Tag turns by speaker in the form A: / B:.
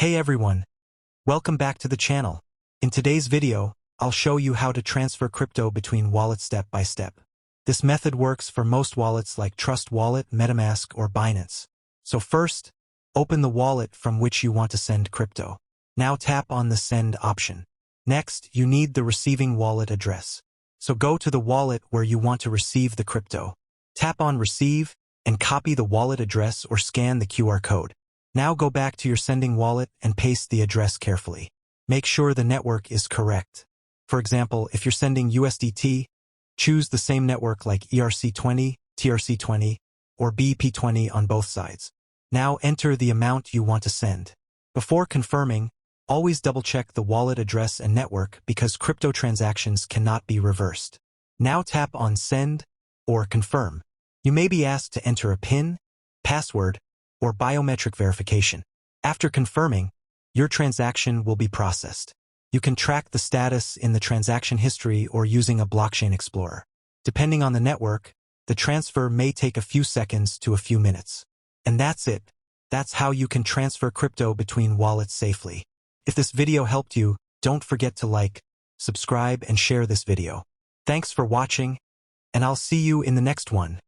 A: Hey everyone, welcome back to the channel. In today's video, I'll show you how to transfer crypto between wallets step by step. This method works for most wallets like Trust Wallet, MetaMask, or Binance. So first, open the wallet from which you want to send crypto. Now tap on the Send option. Next, you need the receiving wallet address. So go to the wallet where you want to receive the crypto. Tap on Receive and copy the wallet address or scan the QR code. Now go back to your sending wallet and paste the address carefully. Make sure the network is correct. For example, if you're sending USDT, choose the same network like ERC20, TRC20, or BP20 on both sides. Now enter the amount you want to send. Before confirming, always double-check the wallet address and network because crypto transactions cannot be reversed. Now tap on Send or Confirm. You may be asked to enter a PIN, password, or biometric verification. After confirming, your transaction will be processed. You can track the status in the transaction history or using a blockchain explorer. Depending on the network, the transfer may take a few seconds to a few minutes. And that's it. That's how you can transfer crypto between wallets safely. If this video helped you, don't forget to like, subscribe, and share this video. Thanks for watching, and I'll see you in the next one.